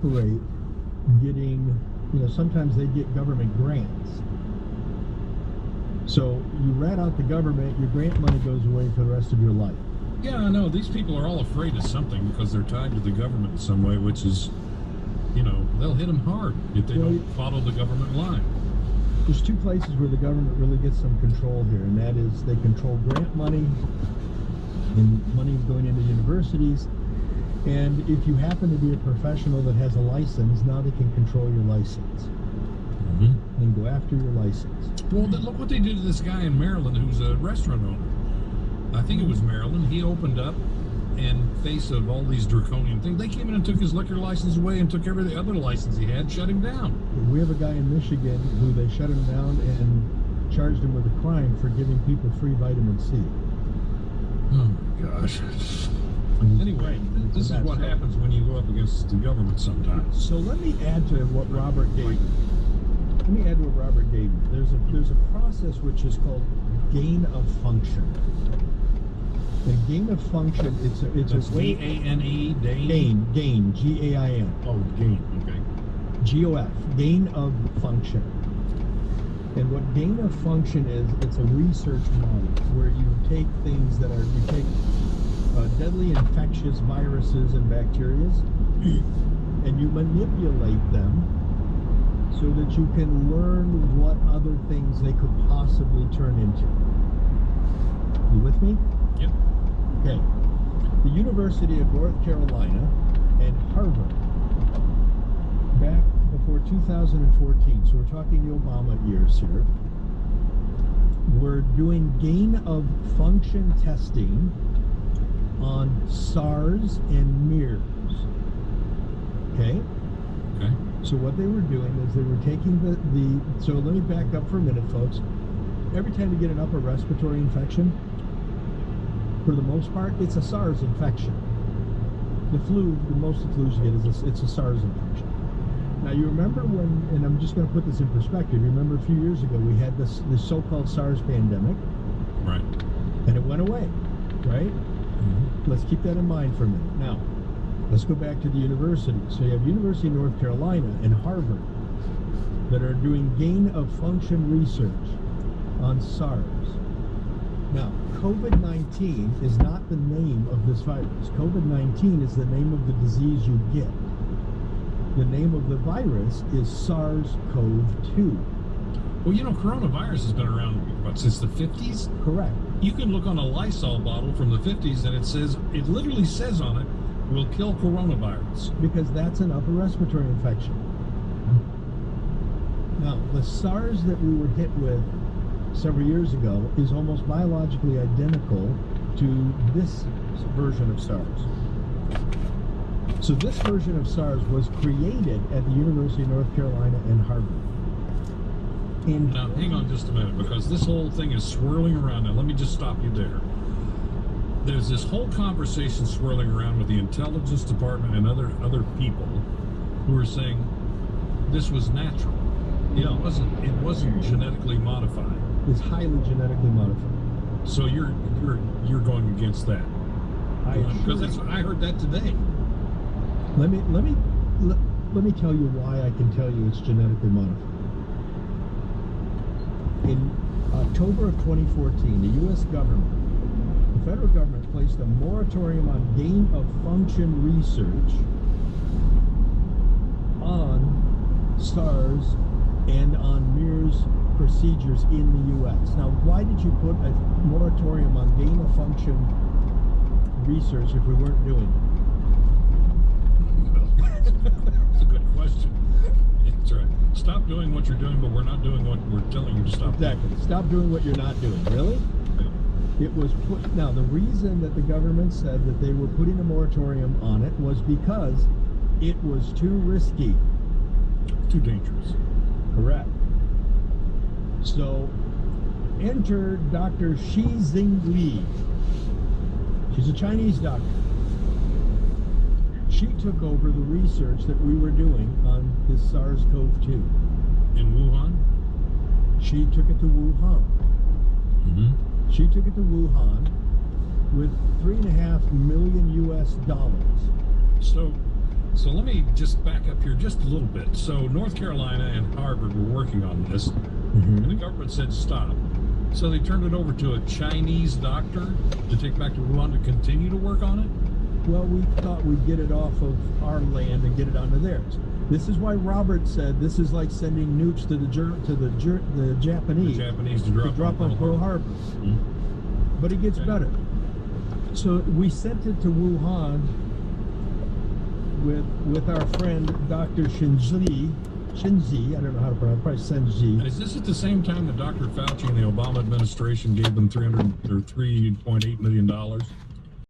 cooperate getting, sometimes they get government grants. So you rat out the government, your grant money goes away for the rest of your life. Yeah, I know. These people are all afraid of something because they're tied to the government in some way, which is, they'll hit them hard if they don't follow the government line. There's two places where the government really gets some control here, and that is they control grant money and money going into universities. And if you happen to be a professional that has a license, now they can control your license. And go after your license. Well, look what they did to this guy in Maryland who's a restaurant owner. I think it was Maryland. He opened up in face of all these draconian things. They came in and took his liquor license away and took every other license he had, shut him down. We have a guy in Michigan who they shut him down and charged him with a crime for giving people free vitamin C. Oh my gosh. Anyway, this is what happens when you go up against the government sometimes. So let me add to what Robert gave me. There's a process which is called gain of function. And gain of function, it's a way. G-A-N-E, Gain, G-A-I-N. Oh, gain, okay. G-O-F, gain of function. And what gain of function is, it's a research model where you take things that are, you take deadly infectious viruses and bacteria, and you manipulate them so that you can learn what other things they could possibly turn into. You with me? Yep. Okay. The University of North Carolina and Harvard, back before 2014, so we're talking the Obama years here, were doing gain of function testing on SARS and MERS. Okay? Okay. So what they were doing is they were taking so let me back up for a minute, folks. Every time you get an upper respiratory infection, for the most part, it's a SARS infection. The flu, most of the flus you get it's a SARS infection. Now you remember when, and I'm just going to put this in perspective, you remember a few years ago we had this so-called SARS pandemic. Right. And it went away, right? Let's keep that in mind for a minute. Now, let's go back to the university. So you have University of North Carolina and Harvard that are doing gain of function research on SARS. Now, COVID-19 is not the name of this virus. COVID-19 is the name of the disease you get. The name of the virus is SARS-CoV-2. Well, coronavirus has been around, since the 50s? Correct. You can look on a Lysol bottle from the 50s and it literally says on it, will kill coronavirus. Because that's an upper respiratory infection. Now, the SARS that we were hit with several years ago is almost biologically identical to this version of SARS. So this version of SARS was created at the University of North Carolina and Harvard. Now, hang on just a minute, because this whole thing is swirling around. Now, let me just stop you there. There's this whole conversation swirling around with the intelligence department and other people who are saying this was natural. It wasn't genetically modified. It's highly genetically modified. So you're going against that. Because I heard that today. Let me tell you why I can tell you it's genetically modified. In October of 2014, the U.S. government, the federal government, placed a moratorium on gain of function research on SARS and on MERS procedures in the U.S. Now, why did you put a moratorium on gain of function research if we weren't doing it? That's a good question. That's right. Stop doing what you're doing, but we're not doing what we're telling you to stop doing. Exactly. Stop doing what you're not doing. Really? Yeah. It was put. Now, the reason that the government said that they were putting a moratorium on it was because it was too risky. Too dangerous. Correct. So, enter Dr. Shi Zhengli. She's a Chinese doctor. She took over the research that we were doing on this SARS-CoV-2. In Wuhan? She took it to Wuhan. She took it to Wuhan with $3.5 million US. So let me just back up here just a little bit. So North Carolina and Harvard were working on this, and the government said stop. So they turned it over to a Chinese doctor to take back to Wuhan to continue to work on it? Well, we thought we'd get it off of our land and get it onto theirs. This is why Robert said this is like sending nukes to the Japanese. The Japanese to drop on Pearl Harbor. But it gets better. So we sent it to Wuhan with our friend Dr. Shinzi, I don't know how to pronounce it, probably Shinzi. And is this at the same time that Dr. Fauci and the Obama administration gave them $3.8 million